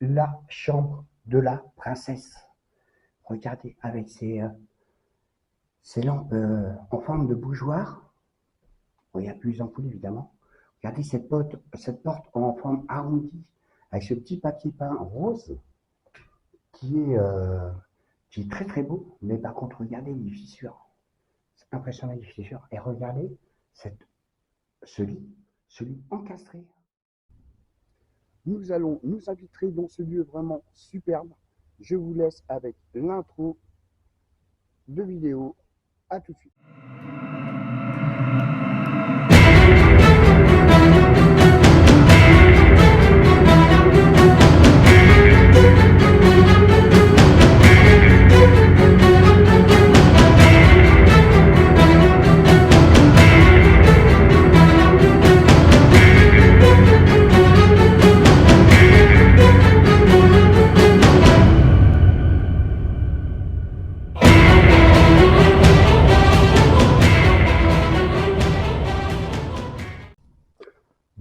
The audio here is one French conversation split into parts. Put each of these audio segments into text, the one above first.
la chambre de la princesse. Regardez, avec ces lampes en forme de bougeoir. Bon, il n'y a plus d'ampoule, évidemment. Regardez cette porte en forme arrondie, avec ce petit papier peint rose, qui est, euh, qui est très très beau. Mais par contre, regardez les fissures. C'est impressionnant les fissures. Et regardez cette, ce lit, ce lit encastré. Nous allons nous inviter dans ce lieu vraiment superbe. Je vous laisse avec l'intro de vidéo. À tout de suite.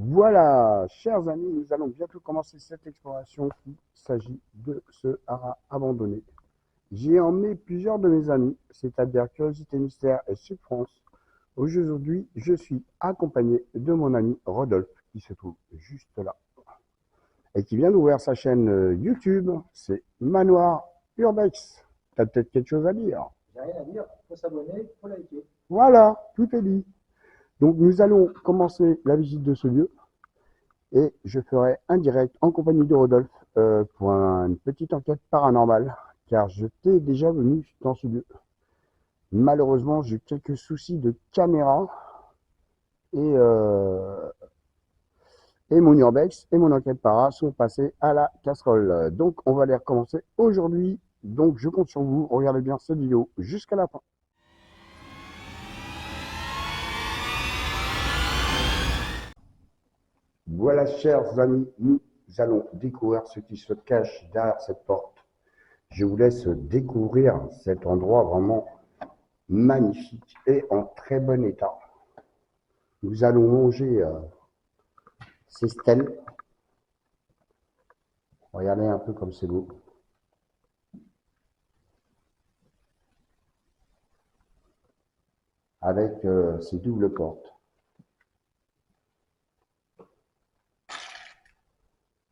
Voilà, chers amis, nous allons bientôt commencer cette exploration. Il s'agit de ce haras abandonné. J'ai emmené plusieurs de mes amis, c'est-à-dire Curiosité Mystère et Sud France. Aujourd'hui, je suis accompagné de mon ami Rodolphe, qui se trouve juste là, et qui vient d'ouvrir sa chaîne YouTube. C'est Manoir Urbex. Tu as peut-être quelque chose à dire? J'ai rien à dire, il faut s'abonner, il faut liker. Voilà, tout est dit. Donc nous allons commencer la visite de ce lieu et je ferai un direct en compagnie de Rodolphe pour une petite enquête paranormale, car je t'ai déjà venu dans ce lieu. Malheureusement, j'ai quelques soucis de caméra et, euh, et mon urbex et mon enquête para sont passés à la casserole. Donc on va les recommencer aujourd'hui. Donc je compte sur vous, regardez bien cette vidéo jusqu'à la fin. Voilà, chers amis, nous allons découvrir ce qui se cache derrière cette porte. Je vous laisse découvrir cet endroit vraiment magnifique et en très bon état. Nous allons longer ces stèles. Regardez un peu comme c'est beau. Avec ces doubles portes.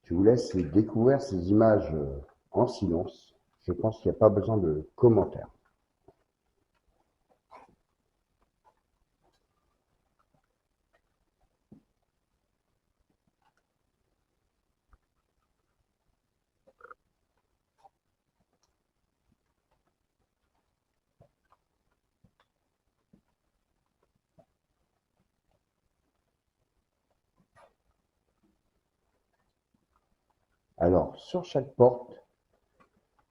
Je vous laisse découvrir ces images en silence. Je pense qu'il n'y a pas besoin de commentaires. Alors, sur chaque porte,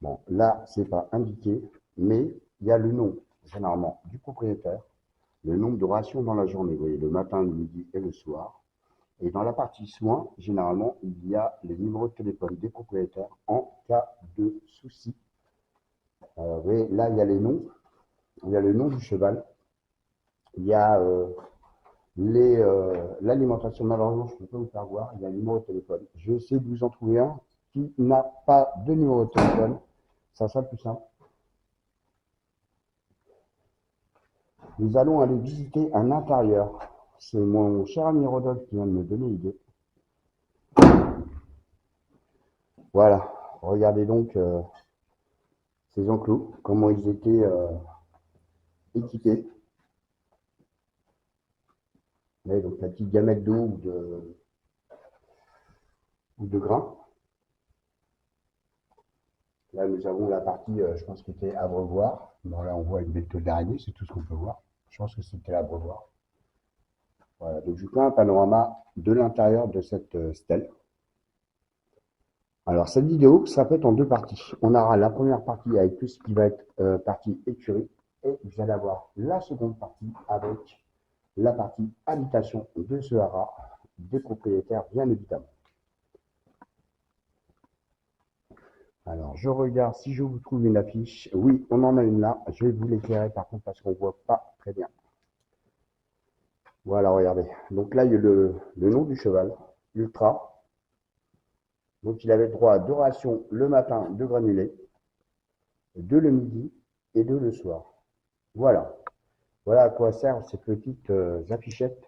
bon, là, c'est pas indiqué, mais il y a le nom, généralement, du propriétaire, le nombre de rations dans la journée, vous voyez, le matin, le midi et le soir. Et dans la partie soins, généralement, il y a les numéros de téléphone des propriétaires en cas de souci. Vous voyez, là, il y a les noms, il y a le nom du cheval, il y a l'alimentation, malheureusement, je ne peux pas vous faire voir, il y a le numéro de téléphone. Je vais essayer de vous en trouver un qui n'a pas de numéro de téléphone, ça sera plus simple. Nous allons aller visiter un intérieur. C'est mon cher ami Rodolphe qui vient de me donner l'idée. Voilà, regardez donc ces enclos, comment ils étaient équipés. Voyez, donc la petite gamelle d'eau ou de grains. Là, nous avons la partie, je pense, qui était abreuvoir. Bon, là, on voit une belle toile d'araignée, c'est tout ce qu'on peut voir. Je pense que c'était l'abreuvoir. Voilà, donc je vous fais un panorama de l'intérieur de cette stèle. Alors, cette vidéo sera faite en deux parties. On aura la première partie avec tout ce qui va être partie écurie. Et vous allez avoir la seconde partie avec la partie habitation de ce haras, des propriétaires, bien évidemment. Alors, je regarde si je vous trouve une affiche. Oui, on en a une là. Je vais vous l'éclairer par contre parce qu'on ne voit pas très bien. Voilà, regardez. Donc là, il y a le nom du cheval, Ultra. Donc il avait droit à 2 rations le matin de granulés, 2 le midi et 2 le soir. Voilà. Voilà à quoi servent ces petites affichettes.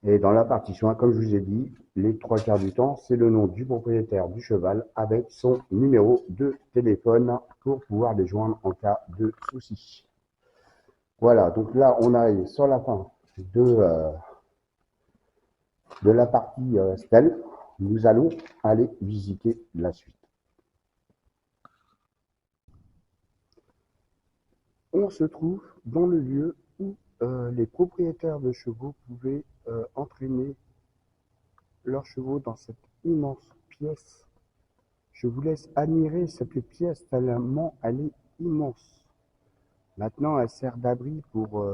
Et dans la partie soins, comme je vous ai dit, les 3 quarts du temps, c'est le nom du propriétaire du cheval avec son numéro de téléphone pour pouvoir les joindre en cas de souci. Voilà, donc là, on arrive sur la fin de la partie stèle. Nous allons aller visiter la suite. On se trouve dans le lieu où les propriétaires de chevaux pouvaient entraîner leurs chevaux dans cette immense pièce. Je vous laisse admirer cette pièce tellement elle est immense. Maintenant, elle sert d'abri pour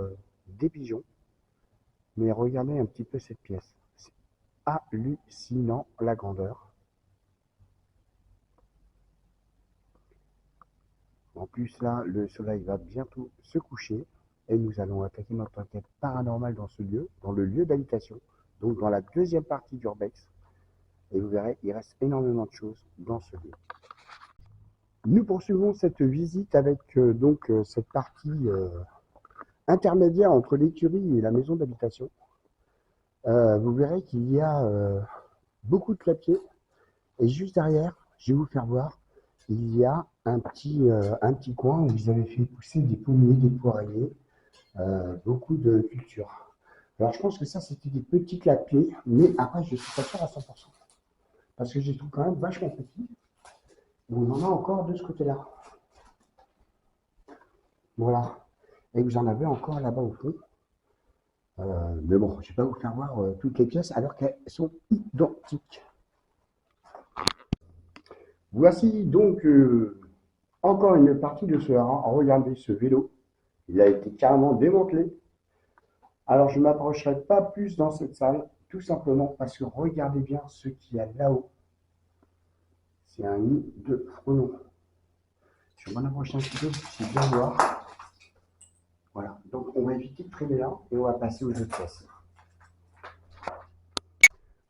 des pigeons. Mais regardez un petit peu cette pièce. C'est hallucinant la grandeur. En plus là, le soleil va bientôt se coucher et nous allons attaquer notre enquête paranormale dans ce lieu, dans le lieu d'habitation, donc dans la deuxième partie d'Urbex. Et vous verrez, il reste énormément de choses dans ce lieu. Nous poursuivons cette visite avec cette partie intermédiaire entre l'écurie et la maison d'habitation. Vous verrez qu'il y a beaucoup de clapiers et juste derrière, je vais vous faire voir, il y a un petit coin où ils avaient fait pousser des pommiers, des poiriers, beaucoup de culture. Alors je pense que ça c'était des petits clapiers, mais après je ne suis pas sûr à 100%. Parce que je les trouve quand même vachement petits. On en a encore de ce côté-là. Voilà. Et vous en avez encore là-bas au fond. Mais bon, je ne vais pas vous faire voir toutes les pièces alors qu'elles sont identiques. Voici donc encore une partie de ce haras. Regardez ce vélo. Il a été carrément démantelé. Alors je ne m'approcherai pas plus dans cette salle, tout simplement parce que regardez bien ce qu'il y a là-haut. C'est un nid de frelons. Je vais m'en approcher un petit peu pour que bien voir. Voilà, donc on va éviter de traîner là et on va passer aux autres pièces.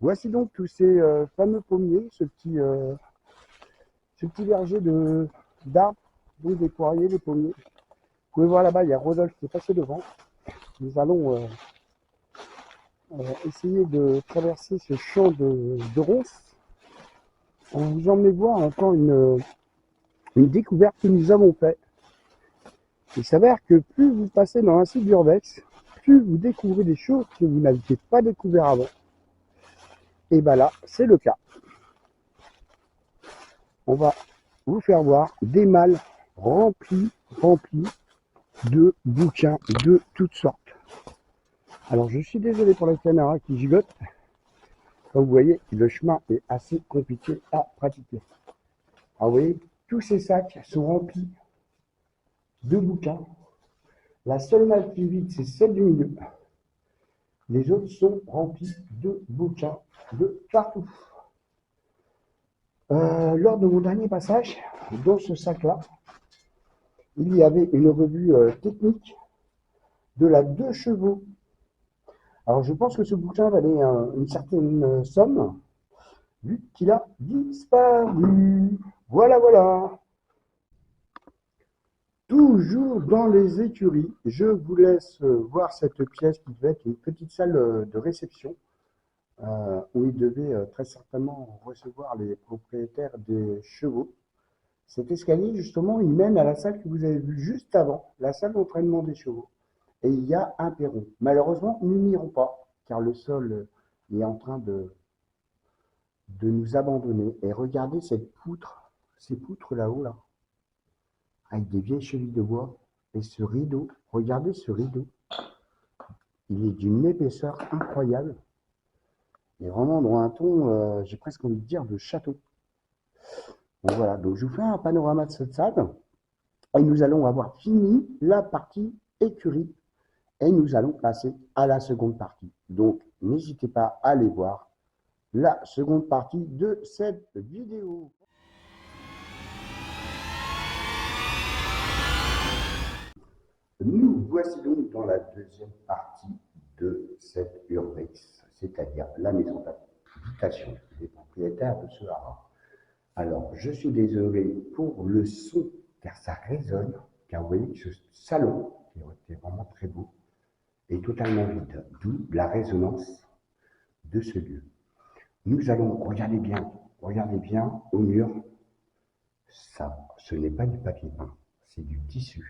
Voici donc tous ces fameux pommiers, ce petit verger d'arbres, donc des poiriers, des pommiers. Vous pouvez voir là-bas, il y a Rodolphe qui est passé devant. Nous allons essayer de traverser ce champ de ronces. On vous emmène voir encore une découverte que nous avons faite. Il s'avère que plus vous passez dans un site d'Urbex, plus vous découvrez des choses que vous n'aviez pas découvert avant. Et bien là, c'est le cas. On va vous faire voir des malles remplis de bouquins de toutes sortes. Alors je suis désolé pour la caméra qui gigote. Comme vous voyez, le chemin est assez compliqué à pratiquer. Alors vous voyez, tous ces sacs sont remplis de bouquins. La seule malle qui est vide, c'est celle du milieu. Les autres sont remplis de bouquins de partout. Lors de mon dernier passage, dans ce sac-là, il y avait une revue technique de la 2 chevaux. Alors je pense que ce bouquin valait une certaine somme, vu qu'il a disparu. Voilà, voilà. Toujours dans les écuries, je vous laisse voir cette pièce qui devait être une petite salle de réception où il devait très certainement recevoir les propriétaires des chevaux. Cet escalier, justement, il mène à la salle que vous avez vue juste avant, la salle d'entraînement des chevaux. Et il y a un perron. Malheureusement, nous n'irons pas, car le sol est en train de nous abandonner. Et regardez cette poutre, ces poutres là-haut, là, avec des vieilles chevilles de bois. Et ce rideau, regardez ce rideau. Il est d'une épaisseur incroyable. Et vraiment dans un ton, j'ai presque envie de dire, de château. Donc voilà, donc je vous fais un panorama de cette salle. Et nous allons avoir fini la partie écurie. Et nous allons passer à la seconde partie. Donc n'hésitez pas à aller voir la seconde partie de cette vidéo. Nous voici donc dans la deuxième partie de cette Urbex, c'est-à-dire la maison habitation des propriétaires de ce haras. Alors, je suis désolé pour le son, car ça résonne, car vous voyez que ce salon, qui est vraiment très beau, est totalement vide, d'où la résonance de ce lieu. Nous allons, regardez bien au mur, ça, ce n'est pas du papier peint, c'est du tissu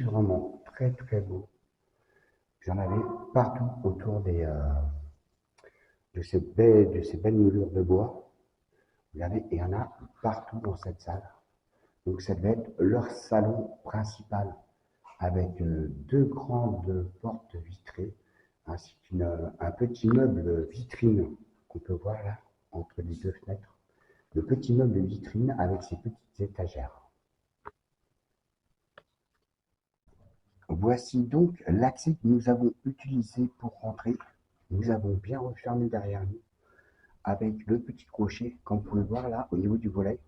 vraiment très très beau. J'en avais partout autour de ces belles moulures de bois. Regardez, et il y en a partout dans cette salle. Donc ça devait être leur salon principal, avec deux grandes portes vitrées, ainsi qu'un petit meuble vitrine qu'on peut voir là, entre les deux fenêtres. Le petit meuble vitrine avec ses petites étagères. Voici donc l'accès que nous avons utilisé pour rentrer. Nous avons bien refermé derrière nous avec le petit crochet, comme vous pouvez voir là au niveau du volet,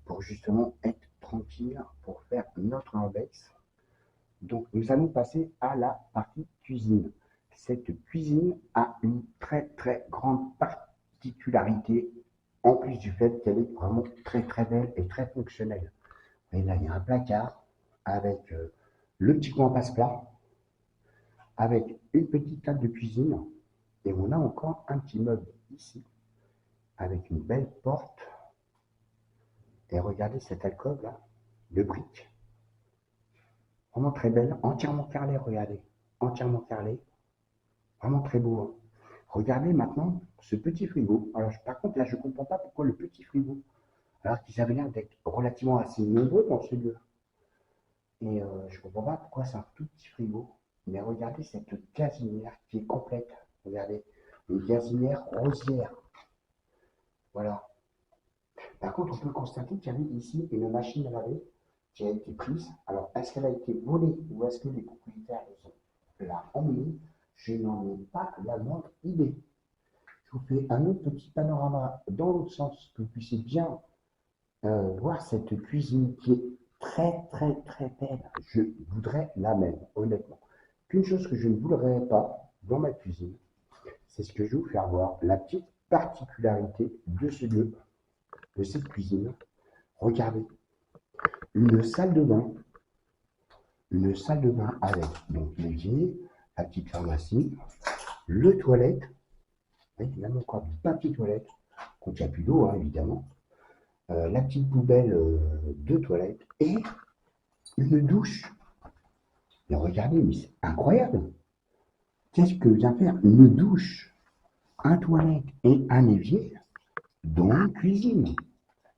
pour justement être tranquille pour faire notre urbex. Donc nous allons passer à la partie cuisine. Cette cuisine a une très très grande particularité, en plus du fait qu'elle est vraiment très très belle et très fonctionnelle. Et là il y a un placard avec le petit coin passe-plat, avec une petite table de cuisine, et on a encore un petit meuble ici, avec une belle porte. Et regardez cette alcôve là, de briques. Vraiment très belle, entièrement carrelée, regardez. Entièrement carrelée. Vraiment très beau. Hein. Regardez maintenant ce petit frigo. Alors par contre là je ne comprends pas pourquoi le petit frigo. Alors qu'ils avaient l'air d'être relativement assez nombreux dans ce lieu. Et je ne comprends pas pourquoi c'est un tout petit frigo. Mais regardez cette gazinière qui est complète. Regardez, une gazinière rosière. Voilà. Par contre, on peut constater qu'il y avait ici une machine à laver qui a été prise. Alors, est-ce qu'elle a été volée ou est-ce que les propriétaires l'ont emmenée? Je n'en ai pas la moindre idée. Je vous fais un autre petit panorama dans l'autre sens, que vous puissiez bien voir cette cuisine qui est très très très belle. Je voudrais la même, honnêtement. Qu'une chose que je ne voudrais pas dans ma cuisine, c'est ce que je vais vous faire voir, la petite particularité de ce lieu, de cette cuisine. Regardez, une salle de bain, avec donc l'évier, la petite pharmacie, le toilette, et même encore du papier toilette, quand il n'y a plus d'eau, hein, évidemment, la petite poubelle de toilette et une douche. Et regardez, mais c'est incroyable. Qu'est-ce que vient faire une douche, un toilette et un évier dans une cuisine?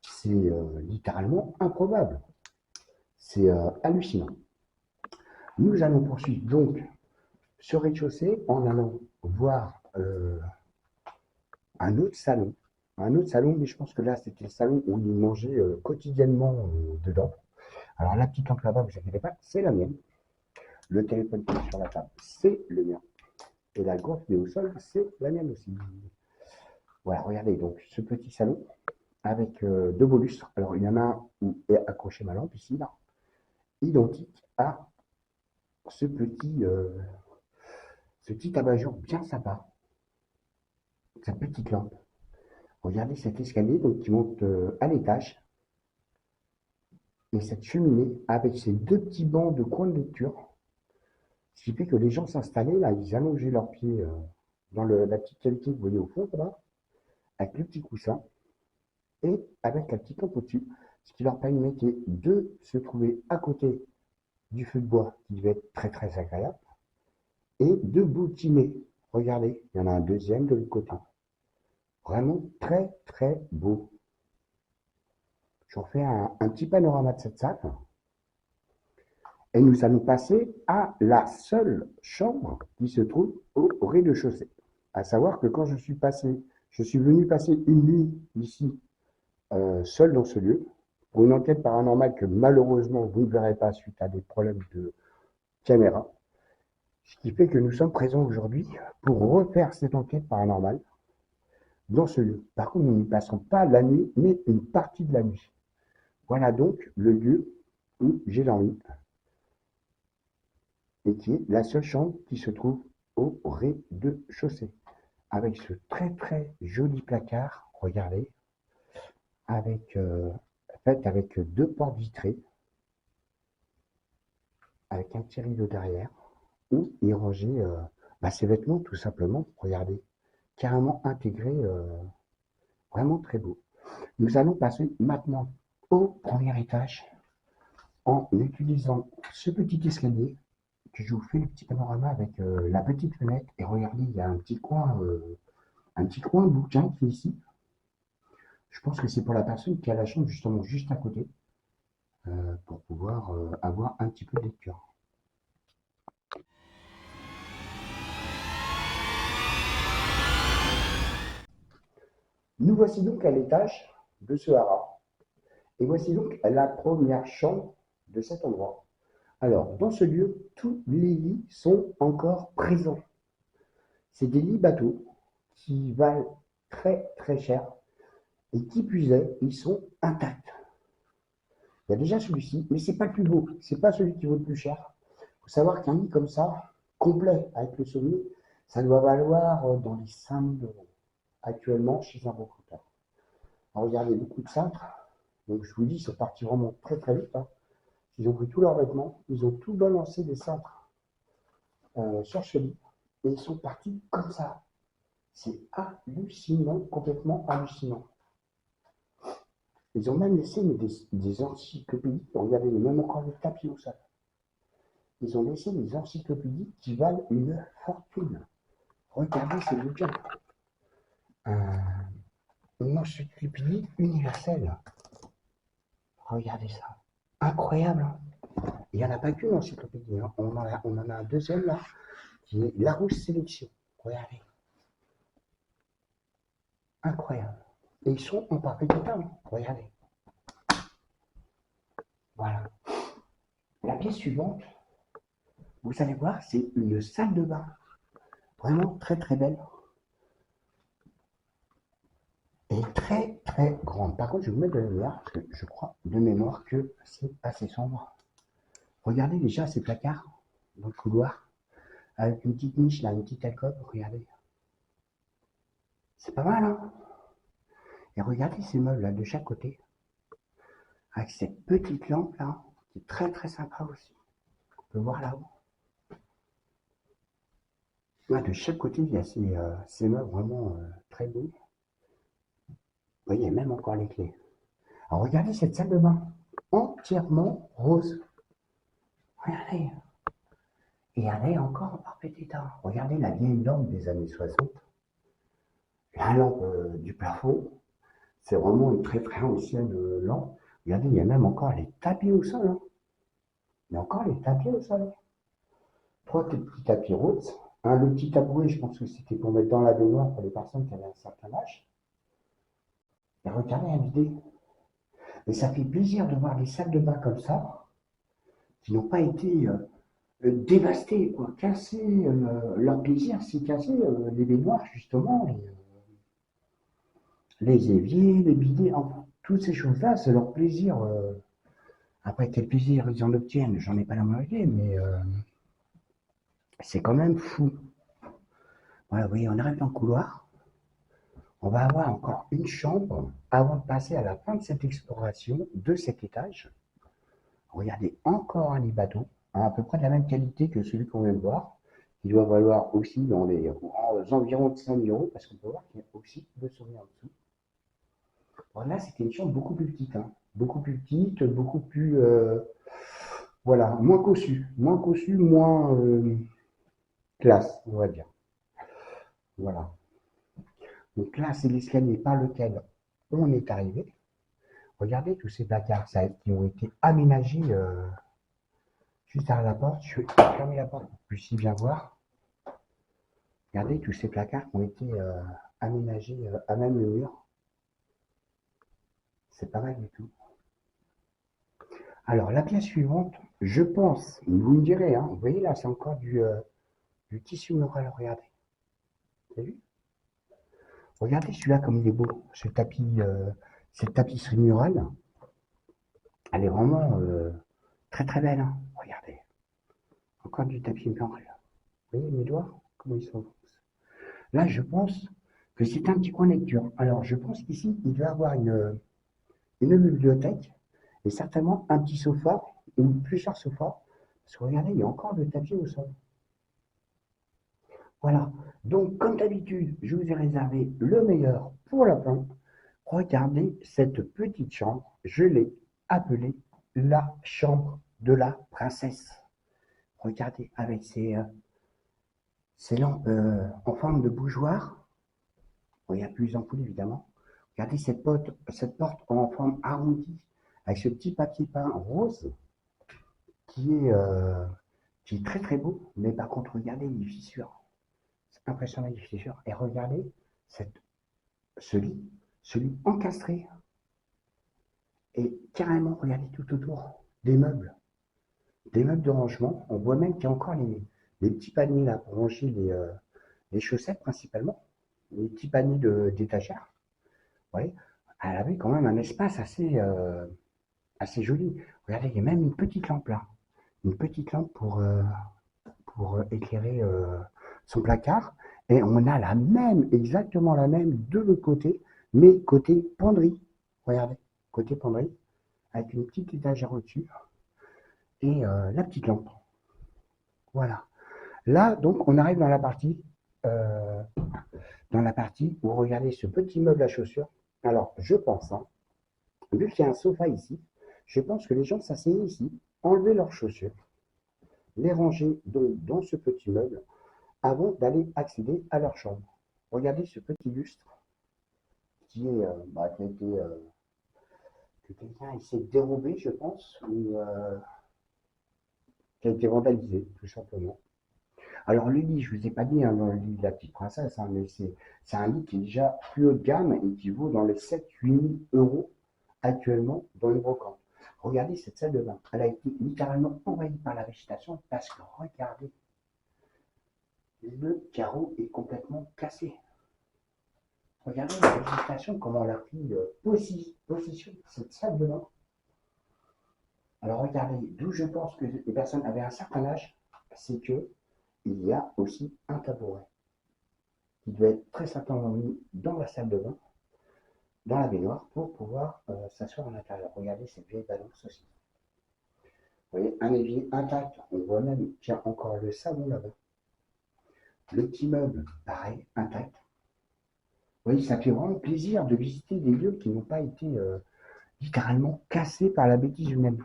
C'est littéralement improbable. C'est hallucinant. Nous allons poursuivre donc ce rez-de-chaussée en allant voir un autre salon. Mais je pense que là, c'était le salon où ils mangeaient quotidiennement dedans. Alors, la petite lampe là-bas, vous inquiétez pas, c'est la mienne. Le téléphone qui est sur la table, c'est le mien. Et la gourde qui est au sol, c'est la mienne aussi. Voilà, regardez, donc ce petit salon avec deux beaux lustres. Alors, il y en a un où est accrochée ma lampe ici, là, identique à ce petit abat-jour bien sympa, sa petite lampe. Regardez cet escalier donc, qui monte à l'étage. Et cette cheminée avec ces deux petits bancs de coin de lecture. Ce qui fait que les gens s'installaient là, ils allongeaient leurs pieds dans la petite cavité que vous voyez au fond là, avec le petit coussin et avec la petite lampe au-dessus. Ce qui leur permettait de se trouver à côté du feu de bois qui devait être très très agréable et de boutiner. Regardez, il y en a un deuxième de l'autre côté. Vraiment très très beau. Je vous refais un petit panorama de cette salle. Et nous allons passer à la seule chambre qui se trouve au rez-de-chaussée. À savoir que quand je suis venu passer une nuit ici, seul dans ce lieu, pour une enquête paranormale que malheureusement vous ne verrez pas suite à des problèmes de caméra. Ce qui fait que nous sommes présents aujourd'hui pour refaire cette enquête paranormale dans ce lieu. Par contre, nous n'y passons pas la nuit, mais une partie de la nuit. Voilà donc le lieu où j'ai dormi et qui est la seule chambre qui se trouve au rez-de-chaussée. avec ce très très joli placard, regardez, avec, en fait, avec deux portes vitrées, avec un petit rideau derrière, où il rangeait ses vêtements tout simplement, regardez, carrément intégré, vraiment très beau. Nous allons passer maintenant au premier étage en utilisant ce petit escalier que je vous fais le petit panorama avec la petite fenêtre. Et regardez, il y a un petit coin bouquin qui est ici. Je pense que c'est pour la personne qui a la chambre justement juste à côté pour pouvoir avoir un petit peu de lecture. Nous voici donc à l'étage de ce haras. Et voici donc la première chambre de cet endroit. Alors, dans ce lieu, tous les lits sont encore présents. C'est des lits bateaux qui valent très très cher et qui plus est, ils sont intacts. Il y a déjà celui-ci, mais c'est pas le plus beau, c'est pas celui qui vaut le plus cher. Il faut savoir qu'un lit comme ça, complet avec le sommier, ça doit valoir dans les 5 000 euros actuellement chez un recruteur. Regardez, beaucoup de cintres, donc je vous dis, ils sont partis vraiment très très vite. Hein. Ils ont pris tous leurs vêtements, ils ont tout balancé des cintres sur ce lit et ils sont partis comme ça. C'est hallucinant, complètement hallucinant. Ils ont même laissé des encyclopédies. Regardez, même encore les tapis au sol. Ils ont laissé des encyclopédies qui valent une fortune. Regardez ces bouquins. Une encyclopédie universelle. Regardez ça. Incroyable. Hein. Il n'y en a pas qu'une encyclopédie. Hein. On en a un deuxième là, qui est Larousse Sélection. Regardez. Incroyable. Et ils sont en parfait état. Hein. Regardez. Voilà. La pièce suivante, vous allez voir, c'est une salle de bain. Vraiment très très belle. Et très très grande. Par contre, je vais vous mettre de la lumière, parce que je crois de mémoire que c'est assez sombre. Regardez déjà ces placards dans le couloir, avec une petite niche là, une petite alcôve, regardez. C'est pas mal, hein? Et regardez ces meubles là de chaque côté, avec cette petite lampe là, qui est très très sympa aussi. On peut voir là-haut. Ouais, de chaque côté, il y a ces meubles vraiment très beaux. Vous voyez, même encore les clés. Alors regardez cette salle de bain, entièrement rose. Regardez. Et elle est encore en parfait état. Regardez la vieille lampe des années 60. La lampe du plafond. C'est vraiment une très très ancienne lampe. Regardez, il y a même encore les tapis au sol. Hein. Il y a encore les tapis au sol. 3 petits tapis roses. Le petit tabouret, je pense que c'était pour mettre dans la baignoire pour les personnes qui avaient un certain âge. Et regardez la vidéo. Et ça fait plaisir de voir des salles de bain comme ça, qui n'ont pas été dévastées, quoi, cassées. Leur plaisir, c'est casser les baignoires, justement, les éviers, les bidets, enfin, toutes ces choses-là, c'est leur plaisir. Après, quel plaisir ils en obtiennent, j'en ai pas la moindre idée, mais c'est quand même fou. Voilà, vous voyez, on arrive dans le couloir. On va avoir encore une chambre avant de passer à la fin de cette exploration de cet étage. Regardez, encore un lit bateau, à peu près de la même qualité que celui qu'on vient de voir. Il doit valoir aussi dans les environs de 5 000 euros, parce qu'on peut voir qu'il y a aussi le sommier en dessous. Bon, là, c'était une chambre beaucoup plus petite. Hein. Beaucoup plus petite, beaucoup plus. Voilà, moins cossu. Moins cossu, moins classe, on va dire. Voilà. Donc là, c'est l'escalier par lequel on est arrivé. Regardez tous ces placards qui ont été aménagés juste derrière la porte. Je vais fermer la porte pour que vous puissiez bien voir. Regardez tous ces placards qui ont été aménagés à même le mur. C'est pas mal du tout. Alors, la pièce suivante, je pense, vous me direz, hein, vous voyez là, c'est encore du tissu mural, regardez. Vous avez vu? Regardez celui-là comme il est beau, cette tapisserie murale. Elle est vraiment très très belle, hein. Regardez. Encore du tapis mural. Vous voyez mes doigts? Comment ils sont? Là, je pense que c'est un petit coin lecture. Alors, je pense qu'ici, il va y avoir une bibliothèque et certainement un petit sofa ou plusieurs sofas. Parce que regardez, il y a encore le tapis au sol. Voilà. Donc, comme d'habitude, je vous ai réservé le meilleur pour la fin. Regardez cette petite chambre. Je l'ai appelée la chambre de la princesse. Regardez, avec ces lampes en forme de bougeoir. Bon, il n'y a plus d'ampoule, évidemment. Regardez cette porte en forme arrondie, avec ce petit papier peint rose, qui est, euh, qui est très très beau. Mais par contre, regardez les fissures. C'est impressionnant les fissures. Et regardez cette, ce lit, encastré. Et carrément, regardez tout autour, des meubles de rangement. On voit même qu'il y a encore les petits paniers là pour ranger les chaussettes principalement, les petits paniers d'étagères. Vous voyez, elle avait quand même un espace assez joli. Regardez, il y a même une petite lampe là, une petite lampe pour éclairer son placard. Et on a la même, exactement la même de l'autre côté, mais côté penderie. Regardez, côté penderie, avec une petite étagère au-dessus et la petite lampe. Voilà. Là, donc, on arrive euh, dans la partie où regardez ce petit meuble à chaussures. Alors, je pense, hein, vu qu'il y a un sofa ici, je pense que les gens s'asseyaient ici, enlevaient leurs chaussures, les ranger donc dans ce petit meuble avant d'aller accéder à leur chambre. Regardez ce petit lustre qui a été que quelqu'un a essayé de dérober, je pense, ou qui a été vandalisé, tout simplement. Alors le lit, je ne vous ai pas dit, hein, dans le lit de la petite princesse, hein, mais c'est un lit qui est déjà plus haut de gamme et qui vaut dans les 7 000 à 8 000 € actuellement dans une brocante. Regardez cette salle de bain. Elle a été littéralement envahie par la végétation parce que regardez, le carreau est complètement cassé. Regardez la végétation, comment elle a pris possession de cette salle de bain. Alors regardez, d'où je pense que les personnes avaient un certain âge, c'est que il y a aussi un tabouret qui doit être très certainement mis dans la salle de bain, dans la baignoire, pour pouvoir s'asseoir à l'intérieur. Regardez cette vieille balance aussi. Vous voyez, un évier intact. On voit même qu'il y a encore le savon là-bas. Le petit meuble, pareil, intact. Vous voyez, ça fait vraiment plaisir de visiter des lieux qui n'ont pas été littéralement cassés par la bêtise humaine.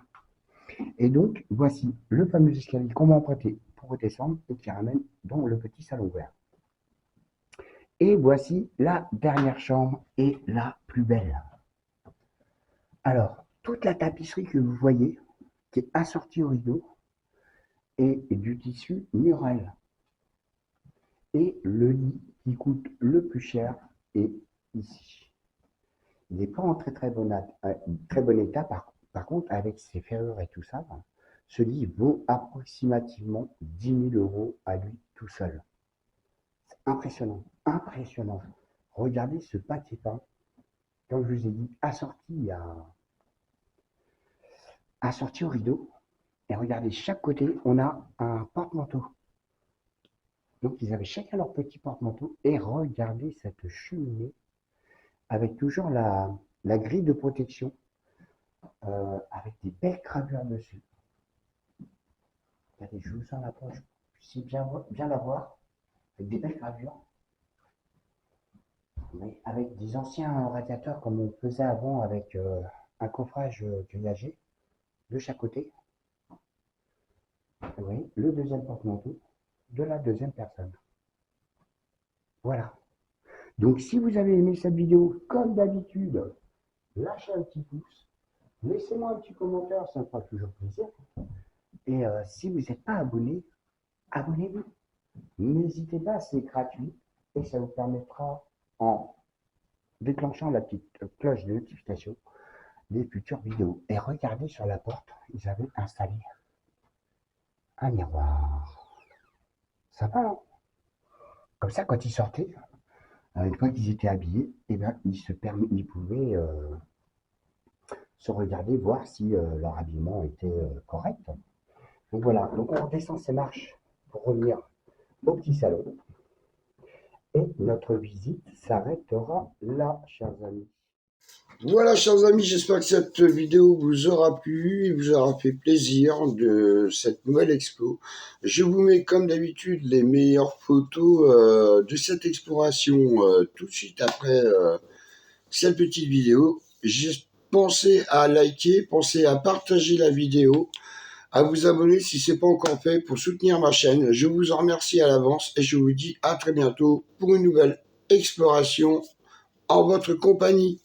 Et donc, voici le fameux escalier qu'on m'a emprunté pour redescendre et qui ramène dans le petit salon ouvert. Et voici la dernière chambre et la plus belle. Alors, toute la tapisserie que vous voyez, qui est assortie au rideau, est du tissu Murel. Et le lit qui coûte le plus cher est ici. Il n'est pas en très bon état, par contre, avec ses ferrures et tout ça, ce lit vaut approximativement 10 000 € à lui tout seul. C'est impressionnant, impressionnant. Regardez ce papier peint, comme je vous ai dit, assorti au rideau. Et regardez, chaque côté, on a un porte-manteau. Donc, ils avaient chacun leur petit porte-manteau. Et regardez cette cheminée avec toujours la grille de protection avec des belles gravures dessus. Regardez, je vous en approche. Si bien la voir, avec des belles gravures. Mais avec des anciens radiateurs comme on faisait avant avec un coffrage grillagé de chaque côté. Vous voyez, le deuxième porte-manteau de la deuxième personne. Voilà. Donc si vous avez aimé cette vidéo, comme d'habitude, lâchez un petit pouce, laissez-moi un petit commentaire, ça me fera toujours plaisir. Et si vous n'êtes pas abonné, abonnez-vous. N'hésitez pas, c'est gratuit et ça vous permettra, en déclenchant la petite cloche de notification, des futures vidéos. Et regardez sur la porte, ils avaient installé un miroir. Sympa, hein? Comme ça, quand ils sortaient, une fois qu'ils étaient habillés, eh bien, ils pouvaient se regarder, voir si leur habillement était correct. Donc voilà, donc on redescend ces marches pour revenir au petit salon. Et notre visite s'arrêtera là, chers amis. Voilà, chers amis, j'espère que cette vidéo vous aura plu et vous aura fait plaisir de cette nouvelle expo. Je vous mets comme d'habitude les meilleures photos de cette exploration tout de suite après cette petite vidéo. Pensez à liker, pensez à partager la vidéo, à vous abonner si ce n'est pas encore fait pour soutenir ma chaîne. Je vous en remercie à l'avance et je vous dis à très bientôt pour une nouvelle exploration en votre compagnie.